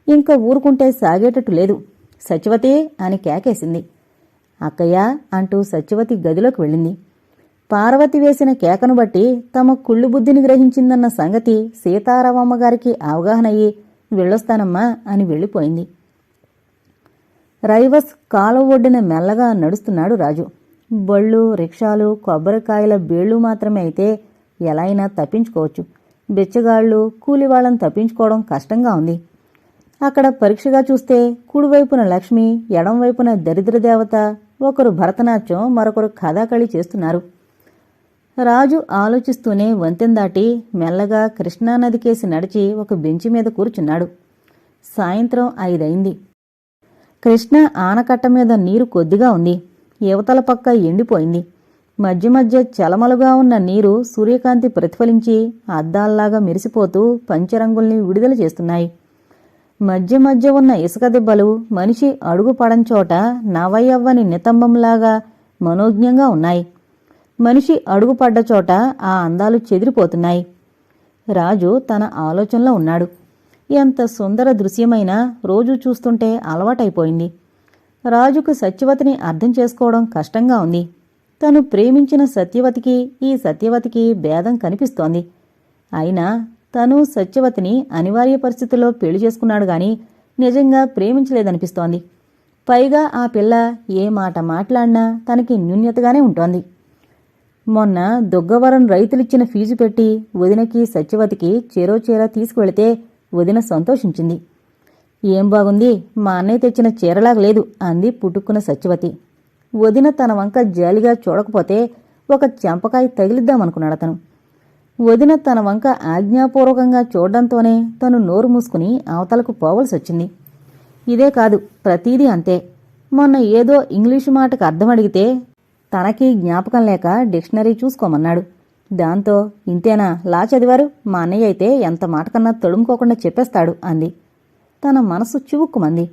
ఇంకా ఊరుకుంటే సాగేటట్టు లేదు. సత్యవతి అని కేకేసింది. అక్కయ్య అంటూ సత్యవతి గదిలోకి వెళ్ళింది. పార్వతి వేసిన కేకను బట్టి తమ కుళ్ళు బుద్ధిని గ్రహించిందన్న సంగతి సీతారామమ్మగారికి అవగాహన అయ్యి, వెళ్ళొస్తానమ్మా అని వెళ్ళిపోయింది. రైవస్ కాలువ ఒడ్డున మెల్లగా నడుస్తున్నాడు రాజు. బళ్ళు, రిక్షాలు, కొబ్బరికాయల బేళ్లు మాత్రమే అయితే ఎలా అయినా తప్పించుకోవచ్చు. బిచ్చగాళ్లు, కూలివాళ్లను తప్పించుకోవడం కష్టంగా ఉంది. అక్కడ పరీక్షగా చూస్తే కుడివైపున లక్ష్మి, ఎడంవైపున దరిద్రదేవత, ఒకరు భరతనాట్యం, మరొకరు కథాకళి చేస్తున్నారు. రాజు ఆలోచిస్తూనే వంతెన దాటి మెల్లగా కృష్ణానదికేసి నడిచి ఒక బెంచి మీద కూర్చున్నాడు. సాయంత్రం 5 అయింది. కృష్ణ ఆనకట్ట మీద నీరు కొద్దిగా ఉంది. యువతల పక్క ఎండిపోయింది. మధ్య మధ్య చలమలుగా ఉన్న నీరు సూర్యకాంతి ప్రతిఫలించి అద్దాల్లాగా మెరిసిపోతూ పంచరంగుల్ని విడుదల చేస్తున్నాయి. మధ్య మధ్య ఉన్న ఇసుక దిబ్బలు మనిషి అడుగు పడంచోట నవయవ్వని నితంబంలాగా మనోజ్ఞంగా ఉన్నాయి. మనిషి అడుగు పడ్డచోట ఆ అందాలు చెదిరిపోతున్నాయి. రాజు తన ఆలోచనలో ఉన్నాడు. ఎంత సుందర దృశ్యమైనా రోజూ చూస్తుంటే అలవాటైపోయింది. రాజుకు సత్యవతిని అర్థం చేసుకోవడం కష్టంగా ఉంది. తను ప్రేమించిన సత్యవతికి ఈ సత్యవతికి భేదం కనిపిస్తోంది. అయినా తను సత్యవతిని అనివార్య పరిస్థితుల్లో పెళ్లి చేసుకున్నాడు గాని నిజంగా ప్రేమించలేదనిపిస్తోంది. పైగా ఆ పిల్ల ఏ మాట మాట్లాడినా తనకి న్యూన్యతగానే ఉంటోంది. మొన్న దుగ్గవరం రైతులిచ్చిన ఫీజు పెట్టి వదినకి సత్యవతికి చీర తీసుకువెళితే వదిన సంతోషించింది. ఏం బాగుంది, మా అన్నయ్య తెచ్చిన చీరలాగా లేదు అంది పుట్టుకున్న సత్యవతి. వదిన తన వంక జాలిగా చూడకపోతే ఒక చెంపకాయ తగిలిద్దామనుకున్నాడు అతను. వదిన తన వంక ఆజ్ఞాపూర్వకంగా చూడడంతోనే తను నోరు మూసుకుని అవతలకు పోవలసొచ్చింది. ఇదే కాదు, ప్రతీదీ అంతే. మొన్న ఏదో ఇంగ్లీషు మాటకు అర్థం అడిగితే తనకి జ్ఞాపకం లేక డిక్షనరీ చూసుకోమన్నాడు. దాంతో ఇంతేనా, లా చదివారు, మా అన్నయ్య అయితే ఎంత మాటకన్నా తడుముకోకుండా చెప్పేస్తాడు అంది. తన మనసు చివుక్కుమంది.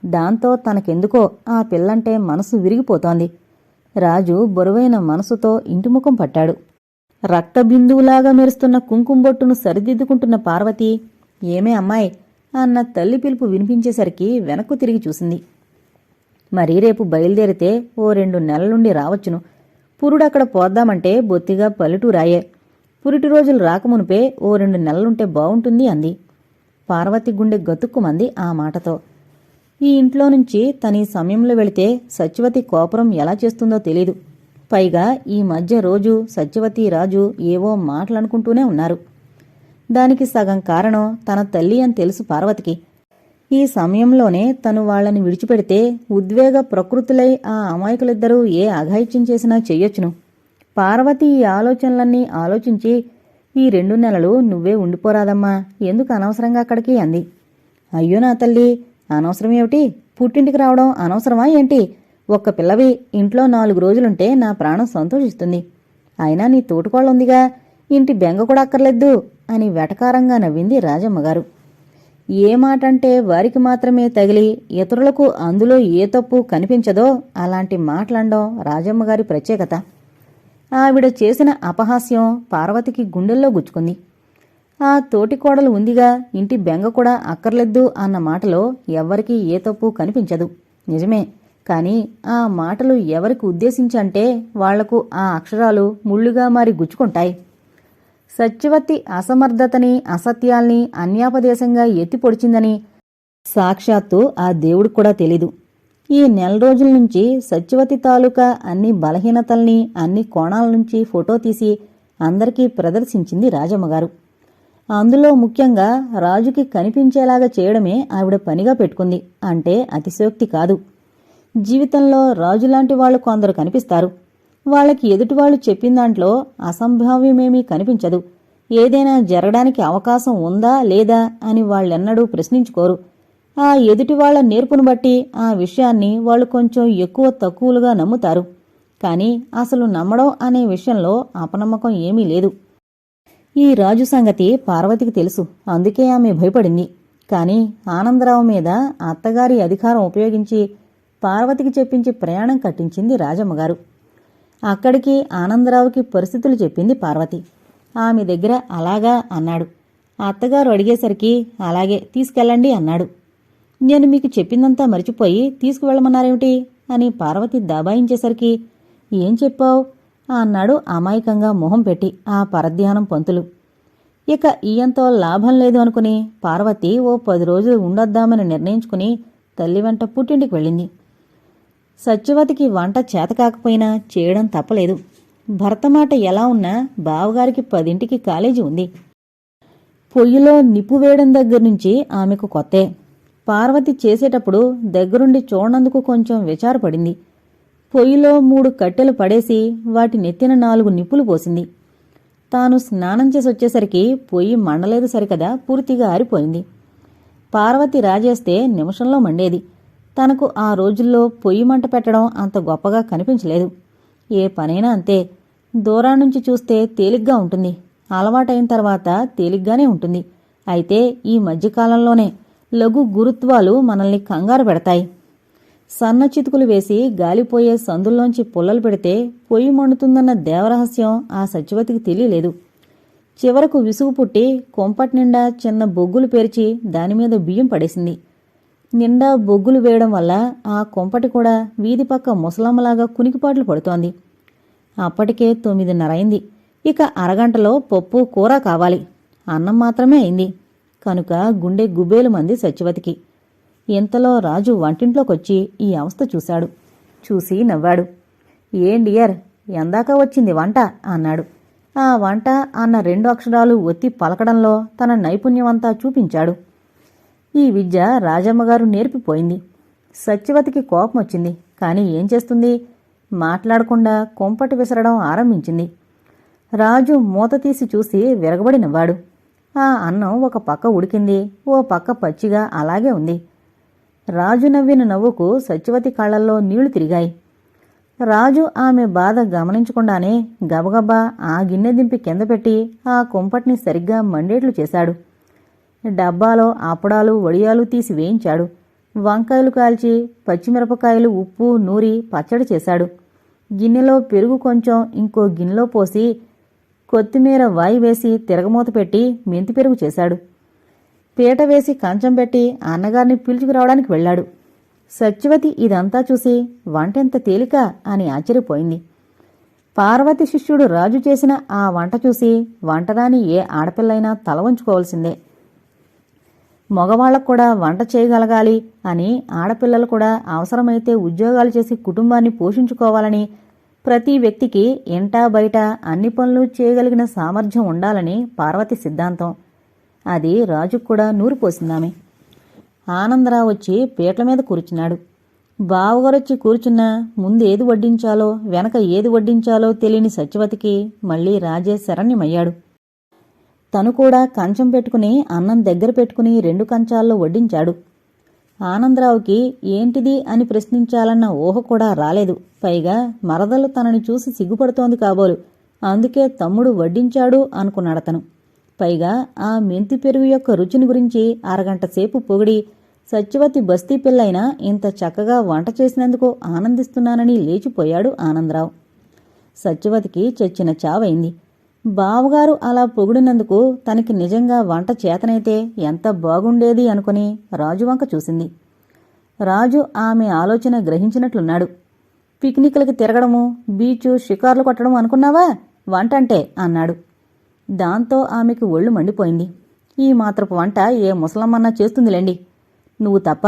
దాంతో తనకెందుకో ఆ పిల్లంటే మనసు విరిగిపోతోంది. రాజు బరువైన మనసుతో ఇంటిముఖం పట్టాడు. రక్తబిందువులాగా మెరుస్తున్న కుంకుంబొట్టును సరిదిద్దుకుంటున్న పార్వతి, ఏమే అమ్మాయి అన్న తల్లి పిలుపు వినిపించేసరికి వెనక్కు తిరిగి చూసింది. మరీ రేపు బయలుదేరితే ఓ 2 నెలలుండి రావచ్చును. పురుడక్కడ పోద్దామంటే బొత్తిగా పల్లెటూరాయే. పురిటి రోజులు రాకమునిపే ఓ 2 నెలలుంటే బావుంటుంది అంది. పార్వతి గుండె గతుక్కుమంది ఆ మాటతో. ఈ ఇంట్లో నుంచి తనీ సమయంలో వెళితే సత్యవతి కోపరం ఎలా చేస్తుందో తెలీదు. పైగా ఈ మధ్య రోజు సత్యవతి రాజు ఏవో మాటలనుకుంటూనే ఉన్నారు. దానికి సగం కారణం తన తల్లి అని తెలుసు పార్వతికి. ఈ సమయంలోనే తను వాళ్లని విడిచిపెడితే ఉద్వేగ ప్రకృతులై ఆ అమాయకులిద్దరూ ఏ అఘాయిత్యం చేసినా చెయ్యొచ్చును. పార్వతి ఈ ఆలోచనలన్నీ ఆలోచించి, ఈ 2 నెలలు నువ్వే ఉండిపోరాదమ్మా, ఎందుకు అనవసరంగా అక్కడికి అంది. అయ్యో నా తల్లి, అనవసరమేమిటి? పుట్టింటికి రావడం అనవసరమా ఏంటి? ఒక్క పిల్లవి ఇంట్లో 4 రోజులుంటే నా ప్రాణం సంతోషిస్తుంది. అయినా నీ తోటుకోళ్ళుందిగా, ఇంటి బెంగ కూడా అక్కర్లేదు అని వెటకారంగా నవ్వింది రాజమ్మగారు. ఏ మాటంటే వారికి మాత్రమే తగిలి ఇతరులకు అందులో ఏ తప్పు కనిపించదో అలాంటి మాటలండం రాజమ్మగారి ప్రత్యేకత. ఆవిడ చేసిన అపహాస్యం పార్వతికి గుండెల్లో గుచ్చుకుంది. ఆ తోటికోడలు ఉందిగా, ఇంటి బెంగ కూడా అక్కర్లేదు అన్న మాటలో ఎవ్వరికీ ఏ తప్పు కనిపించదు. నిజమే, కాని ఆ మాటలు ఎవరికి ఉద్దేశించంటే వాళ్లకు ఆ అక్షరాలు ముళ్ళుగా మారి గుచ్చుకుంటాయి. సత్యవతి అసమర్థతని, అసత్యాల్ని అన్యాపదేశంగా ఎత్తిపొడిచిందని సాక్షాత్తు ఆ దేవుడికి కూడా తెలీదు. ఈ 1 రోజుల నుంచి సత్యవతి తాలూకా అన్ని బలహీనతల్ని అన్ని కోణాల నుంచి ఫోటో తీసి అందరికీ ప్రదర్శించింది రాజమ్మగారు. అందులో ముఖ్యంగా రాజుకి కనిపించేలాగా చేయడమే ఆవిడ పనిగా పెట్టుకుంది అంటే అతిశయోక్తి కాదు. జీవితంలో రాజులాంటి వాళ్లు కొందరు కనిపిస్తారు. వాళ్ళకి ఎదుటివాళ్లు చెప్పిన దాంట్లో అసంభావ్యమేమీ కనిపించదు. ఏదైనా జరగడానికి అవకాశం ఉందా లేదా అని వాళ్ళెన్నడూ ప్రశ్నించుకోరు. ఆ ఎదుటివాళ్ల నేర్పును బట్టి ఆ విషయాన్ని వాళ్ళు కొంచెం ఎక్కువ తక్కువలుగా నమ్ముతారు. కాని అసలు నమ్మడం అనే విషయంలో అపనమ్మకం ఏమీ లేదు. ఈ రాజు సంగతి పార్వతికి తెలుసు. అందుకే ఆమె భయపడింది. కాని ఆనందరావు మీద అత్తగారి అధికారం ఉపయోగించి పార్వతికి చెప్పించి ప్రయాణం కట్టించింది రాజమ్మగారు. అక్కడికి ఆనందరావుకి పరిస్థితులు చెప్పింది పార్వతి. ఆమె దగ్గర అలాగా అన్నాడు. అత్తగారు అడిగేసరికి అలాగే తీసుకెళ్ళండి అన్నాడు. నేను మీకు చెప్పిందంతా మరిచిపోయి తీసుకువెళ్ళమన్నారేమిటి అని పార్వతి దబాయించేసరికి ఏం చెప్పావు అన్నాడు అమాయకంగా మొహం పెట్టి ఆ పరధ్యానం పంతులు. ఇక ఈయంతో లాభం లేదు అనుకుని పార్వతి ఓ 10 రోజులు ఉండొద్దామని నిర్ణయించుకుని తల్లి వెంట పుట్టింటికి వెళ్ళింది. సత్యవతికి వంట చేతకాకపోయినా చేయడం తప్పలేదు. భర్త మాట ఎలా ఉన్నా బావగారికి 10ంటికి కాలేజీ ఉంది. పొయ్యిలో నిప్పు వేయడం దగ్గర్నుంచి ఆమెకు కొత్తే. పార్వతి చేసేటప్పుడు దగ్గరుండి చూడనందుకు కొంచెం విచారపడింది. పొయ్యిలో 3 కట్టెలు పడేసి వాటి నెత్తిన 4 నిప్పులు పోసింది. తాను స్నానం చేసొచ్చేసరికి పొయ్యి మండలేదు సరికదా, పూర్తిగా ఆరిపోయింది. పార్వతి రాజేస్తే నిమిషంలో మండేది. తనకు ఆ రోజుల్లో పొయ్యి మంట పెట్టడం అంత గొప్పగా కనిపించలేదు. ఏ పనైనా అంతే, దూరాన్నుంచి చూస్తే తేలిగ్గా ఉంటుంది, అలవాటైన తర్వాత తేలిగ్గానే ఉంటుంది. అయితే ఈ మధ్యకాలంలోనే లఘు గురుత్వాలు మనల్ని కంగారు పెడతాయి. సన్న చితుకులు వేసి గాలిపోయే సందుల్లోంచి పుల్లలు పెడితే పొయ్యి మండుతుందన్న దేవరహస్యం ఆ సత్యవతికి తెలియలేదు. చివరకు విసుగు పుట్టి కొంపటి నిండా చిన్న బొగ్గులు పేర్చి దానిమీద బియ్యం పడేసింది. నిండా బొగ్గులు వేయడం వల్ల ఆ కొంపటి కూడా వీధి పక్క ముసలమ్మలాగా కునికిపాట్లు పడుతోంది. అప్పటికే 9:30 అయింది. ఇక అరగంటలో పప్పు కూర కావాలి. అన్నం మాత్రమే అయింది కనుక గుండె గుబేలు మంది సత్యవతికి. ఇంతలో రాజు వంటింట్లోకొచ్చి ఈ అవస్థ చూశాడు. చూసి నవ్వాడు. ఏం డియర్, ఎందాక వచ్చింది వంట అన్నాడు. ఆ వంట అన్న 2 అక్షరాలు ఒత్తి పలకడంలో తన నైపుణ్యమంతా చూపించాడు. ఈ విద్య రాజమ్మగారు నేర్పిపోయింది. సత్యవతికి కోపం వచ్చింది. కాని ఏం చేస్తుంది? మాట్లాడకుండా కొంపటి విసరడం ఆరంభించింది. రాజు మూత తీసి చూసి విరగబడి నవ్వాడు. ఆ అన్నం ఒక పక్క ఉడికింది, ఓ పక్క పచ్చిగా అలాగే ఉంది. రాజు నవ్విన నవ్వుకు సత్యవతి కళ్లల్లో నీళ్లు తిరిగాయి. రాజు ఆమె బాధ గమనించకుండానే గబగబా ఆ గిన్నె దింపి కింద పెట్టి ఆ కుంపటిని సరిగ్గా మండేట్లు చేశాడు. డబ్బాలో అప్పడాలు వడియాలు తీసి వేయించాడు. వంకాయలు కాల్చి పచ్చిమిరపకాయలు ఉప్పు నూరి పచ్చడి చేశాడు. గిన్నెలో పెరుగు కొంచెం ఇంకో గిన్నెలో పోసి కొత్తిమీర వాయి వేసి తిరగమూత పెట్టి మెంతి పెరుగు చేశాడు. పీట వేసి కంచం పెట్టి అన్నగారిని పిలుచుకురావడానికి వెళ్ళాడు. సత్యవతి ఇదంతా చూసి వంటెంత తేలిక అని ఆశ్చర్యపోయింది. పార్వతి శిష్యుడు రాజు చేసిన ఆ వంట చూసి వంటరాని ఏ ఆడపిల్లైనా తల వంచుకోవాల్సిందే. మగవాళ్లకు కూడా వంట చేయగలగాలి అని, ఆడపిల్లలు కూడా అవసరమైతే ఉద్యోగాలు చేసి కుటుంబాన్ని పోషించుకోవాలని, ప్రతి వ్యక్తికి ఇంటా బయట అన్ని పనులు చేయగలిగిన సామర్థ్యం ఉండాలని పార్వతి సిద్ధాంతం. అది రాజుకు కూడా నూరిపోసిందామె. ఆనందరావు వచ్చి పీటల మీద కూర్చున్నాడు. బావగారొచ్చి కూర్చున్నా ముందు ఏది వడ్డించాలో వెనక ఏది వడ్డించాలో తెలియని సత్యవతికి మళ్లీ రాజే శరణ్యమయ్యాడు. తను కూడా కంచం పెట్టుకుని అన్నం దగ్గర పెట్టుకుని 2 కంచాల్లో వడ్డించాడు. ఆనందరావుకి ఏంటిది అని ప్రశ్నించాలన్న ఊహ కూడా రాలేదు. పైగా మరదలు తనని చూసి సిగ్గుపడుతోంది కాబోలు. అందుకే తమ్ముడు వడ్డించాడు అనుకున్నాడతను. పైగా ఆ మెంతి పెరుగు యొక్క రుచిని గురించి అరగంట సేపు పొగిడి సత్యవతి బస్తీ పిల్లైనా ఇంత చక్కగా వంట చేసినందుకు ఆనందిస్తున్నానని లేచిపోయాడు ఆనందరావు. సత్యవతికి చచ్చిన చావైంది. బావగారు అలా పొగిడినందుకు తనకి నిజంగా వంట చేతనైతే ఎంత బాగుండేది అనుకుని రాజువంక చూసింది. రాజు ఆమె ఆలోచన గ్రహించినట్లున్నాడు. పిక్నిక్లకి తిరగడము, బీచు, షికార్లు కొట్టడం అనుకున్నావా వంటంటే అన్నాడు. దాంతో ఆమెకు ఒళ్ళు మండిపోయింది. ఈ మాత్రపు వంట ఏ ముసలమ్మన్నా చేస్తుందిలేండి, నువ్వు తప్ప.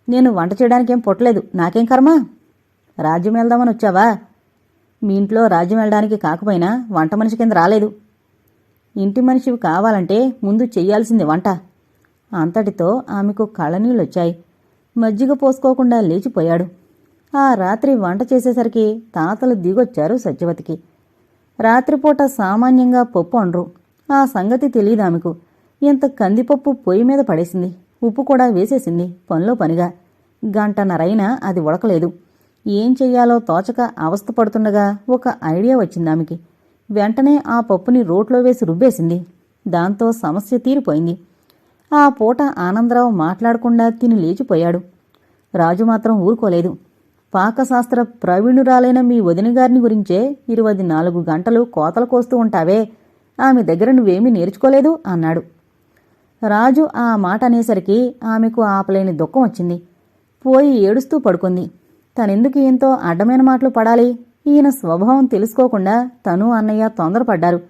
నేను వంట చేయడానికేం పుట్టలేదు, నాకేం కర్మ. రాజ్యం వెళ్దామని వచ్చావా? మీ ఇంట్లో రాజ్యం వెళ్ళడానికి కాకపోయినా వంట మనిషి కింద రాలేదు. ఇంటి మనిషివి కావాలంటే ముందు చెయ్యాల్సింది వంట. అంతటితో ఆమెకు కళ్ళనీళ్ళొచ్చాయి. మజ్జిగ పోసుకోకుండా లేచిపోయాడు. ఆ రాత్రి వంట చేసేసరికి తాతలు దిగొచ్చారు సత్యవతికి. రాత్రిపూట సామాన్యంగా పప్పు వండరు. ఆ సంగతి తెలీదామెకు. ఇంత కందిపప్పు పొయ్యి మీద పడేసింది. ఉప్పు కూడా వేసేసింది పనిలో పనిగా. 1.5 గంటైనా అది ఉడకలేదు. ఏం చెయ్యాలో తోచక అవస్థపడుతుండగా ఒక ఐడియా వచ్చిందామెకి. వెంటనే ఆ పప్పుని రోట్లో వేసి రుబ్బేసింది. దాంతో సమస్య తీరిపోయింది. ఆ పూట ఆనందరావు మాట్లాడకుండా తిని లేచిపోయాడు. రాజు మాత్రం ఊరుకోలేదు. పాకశాస్త్ర ప్రవీణురాలైన మీ వదినగారిని గురించే 24 గంటలు కోతలు కోస్తూ ఉంటావే, ఆమె దగ్గర నువ్వేమీ నేర్చుకోలేదు అన్నాడు. రాజు ఆ మాట అనేసరికి ఆమెకు ఆపలేని దుఃఖం వచ్చింది. పోయి ఏడుస్తూ పడుకుంది. తనెందుకు ఈయంతో అడ్డమైన మాటలు పడాలి? ఈయన స్వభావం తెలుసుకోకుండా తను అన్నయ్య తొందరపడ్డారు.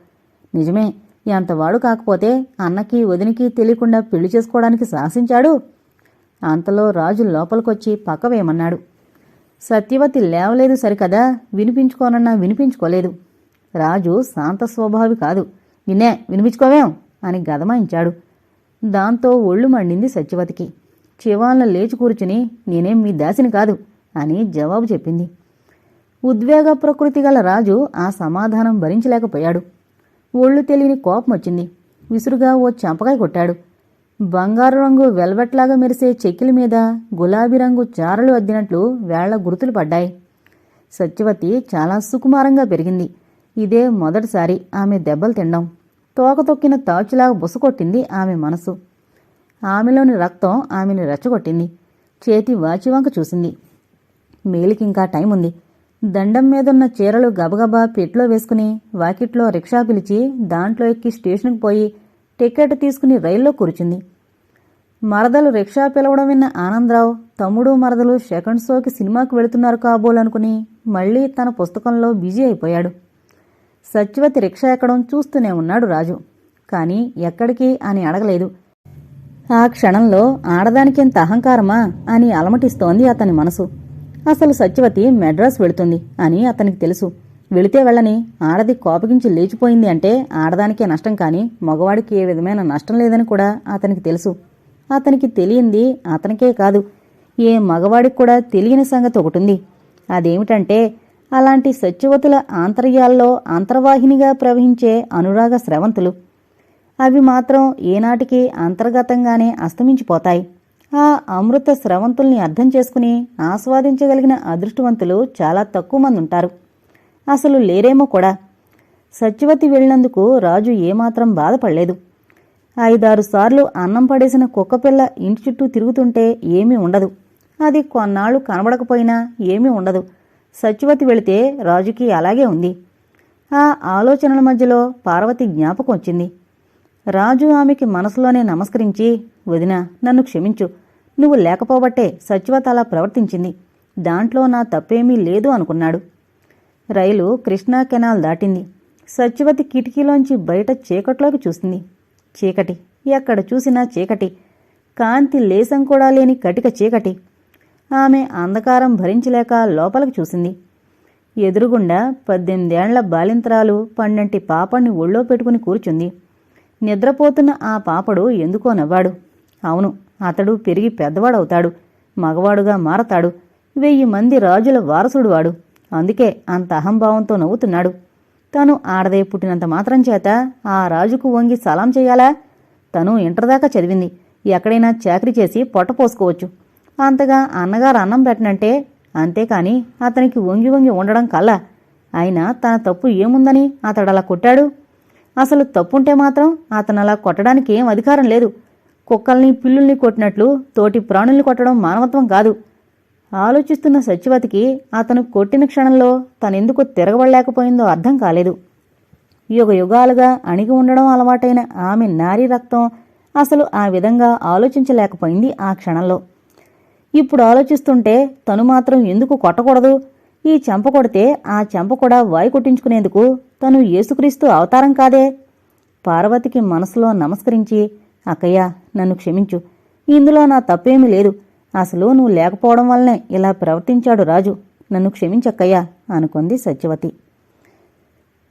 నిజమే, ఎంతవాడు కాకపోతే అన్నకి వదినికి తెలియకుండా పెళ్లి చేసుకోవడానికి సాహసించాడు. అంతలో రాజు లోపలికొచ్చి పక్కవేయమన్నాడు. సత్యవతి లేవలేదు సరికదా, వినిపించుకోనన్నా వినిపించుకోలేదు. రాజు శాంత స్వభావి కాదు. నిన్నే వినిపించుకోవేం అని గదమాయించాడు. దాంతో ఒళ్ళు మండింది సత్యవతికి. చివాలన లేచి కూర్చుని నేనేం మీ దాసిని కాదు అని జవాబు చెప్పింది. ఉద్వేగ ప్రకృతి గల రాజు ఆ సమాధానం భరించలేకపోయాడు. ఒళ్ళు తెలియని కోపం వచ్చింది. విసురుగా ఓ చెంపకాయ కొట్టాడు. బంగారు రంగు వెల్వెట్లాగా మెరిసే చెక్కిల మీద గులాబీ రంగు చారలు అద్దినట్లు వేళ్ల గుర్తులు పడ్డాయి. సత్యవతి చాలా సుకుమారంగా పెరిగింది. ఇదే మొదటిసారి ఆమె దెబ్బలు తినడం. తోక తొక్కిన తాచులాగా బుసకొట్టింది ఆమె మనసు. ఆమెలోని రక్తం ఆమెను రెచ్చగొట్టింది. చేతి వాచివంక చూసింది. మేలికింకా టైం ఉంది. దండం మీదున్న చీరలు గబగబా పెట్లో వేసుకుని వాకిట్లో రిక్షా పిలిచి దాంట్లో ఎక్కి స్టేషన్కి పోయి టికెట్ తీసుకుని రైల్లో కూర్చుంది. మరదలు రిక్షా పిలవడం విన్న ఆనందరావు తమ్ముడు మరదలు సెకండ్ షోకి సినిమాకు వెళుతున్నారు కాబోలనుకుని మళ్లీ తన పుస్తకంలో బిజీ అయిపోయాడు. సత్యవతి రిక్షా ఎక్కడం చూస్తూనే ఉన్నాడు రాజు. కాని ఎక్కడికి అని అడగలేదు. ఆ క్షణంలో ఆడదానికెంత అహంకారమా అని అలమటిస్తోంది అతని మనసు. అసలు సత్యవతి మెడ్రాస్ వెళుతుంది అని అతనికి తెలుసు. వెళితే వెళ్ళని, ఆడది కోపగించి లేచిపోయింది అంటే ఆడదానికే నష్టం కాని మగవాడికి ఏ విధమైన నష్టం లేదని కూడా అతనికి తెలుసు. అతనికి తెలియంది అతనికే కాదు, ఏ మగవాడికి కూడా తెలియని సంగతి ఒకటుంది. అదేమిటంటే అలాంటి సత్యవతుల ఆంతర్యాల్లో అంతర్వాహినిగా ప్రవహించే అనురాగ స్రవంతులు. అవి మాత్రం ఏనాటికి అంతర్గతంగానే అస్తమించిపోతాయి. ఆ అమృత స్రవంతుల్ని అర్థం చేసుకుని ఆస్వాదించగలిగిన అదృష్టవంతులు చాలా తక్కువ మంది ఉంటారు. అసలు లేరేమో కూడా. సత్యవతి వెళ్ళినందుకు రాజు ఏమాత్రం బాధపడలేదు. 5-6 సార్లు అన్నం పడేసిన కుక్కపిల్ల ఇంటి చుట్టూ తిరుగుతుంటే ఏమీ ఉండదు. అది కొన్నాళ్లు కనబడకపోయినా ఏమీ ఉండదు. సత్యవతి వెళితే రాజుకి అలాగే ఉంది. ఆ ఆలోచనల మధ్యలో పార్వతి జ్ఞాపకం వచ్చింది. రాజు ఆమెకి మనసులోనే నమస్కరించి, వదినా, నన్ను క్షమించు. నువ్వు లేకపోబట్టే సత్యవతి అలా ప్రవర్తించింది. దాంట్లో నా తప్పేమీ లేదు అనుకున్నాడు. రైలు కృష్ణా కెనాల్ దాటింది. సత్యవతి కిటికీలోంచి బయట చీకట్లోకి చూసింది. చీకటి, ఎక్కడ చూసినా చీకటి. కాంతి లేసం కూడా లేని కటిక చీకటి. ఆమె అంధకారం భరించలేక లోపలికి చూసింది. ఎదురుగుండా 18 ఏళ్ల బాలింతరాలు పండంటి పాపణ్ణి ఒళ్ళో పెట్టుకుని కూర్చుంది. నిద్రపోతున్న ఆ పాపడు ఎందుకో నవ్వాడు. అవును, అతడు పెరిగి పెద్దవాడవుతాడు, మగవాడుగా మారతాడు. 1000 మంది రాజుల వారసుడు వాడు. అందుకే అంత అహంభావంతో నవ్వుతున్నాడు. తను ఆడదే పుట్టినంత మాత్రం చేత ఆ రాజుకు వంగి సలాం చెయ్యాలా? తను ఇంటర్ దాకా చదివింది. ఎక్కడైనా చాకరీ చేసి పొట్ట పోసుకోవచ్చు. అంతగా అన్నగారు అన్నం పెట్టనంటే, అంతేకాని అతనికి వంగి వంగి ఉండడం కల్లా. అయినా తన తప్పు ఏముందని అతడలా కొట్టాడు? అసలు తప్పుంటే మాత్రం అతనలా కొట్టడానికి ఏం అధికారం లేదు. కుక్కల్ని పిల్లుల్ని కొట్టినట్లు తోటి ప్రాణుల్ని కొట్టడం మానవత్వం కాదు. ఆలోచిస్తున్న సత్యవతికి అతను కొట్టిన క్షణంలో తనెందుకు తిరగబడలేకపోయిందో అర్థం కాలేదు. యుగాలుగా అణిగి ఉండడం అలవాటైన ఆమె నారీ రక్తం అసలు ఆ విధంగా ఆలోచించలేకపోయింది ఆ క్షణంలో. ఇప్పుడు ఆలోచిస్తుంటే తను మాత్రం ఎందుకు కొట్టకూడదు? ఈ చెంప కొడితే ఆ చెంప కూడా వాయి కొట్టించుకునేందుకు తను యేసుక్రీస్తు అవతారం కాదే? పార్వతికి మనసులో నమస్కరించి, అక్కయ్య, నన్ను క్షమించు. ఇందులో నా తప్పేమీ లేదు. అసలు నువ్వు లేకపోవడం వల్లనే ఇలా ప్రవర్తించాడు రాజు. నన్ను క్షమించక్కయ్యా అనుకుంది సత్యవతి.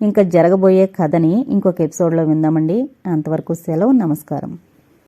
ఇంకా జరగబోయే కథని ఇంకొక ఎపిసోడ్లో విందామండి. అంతవరకు సెలవు. నమస్కారం.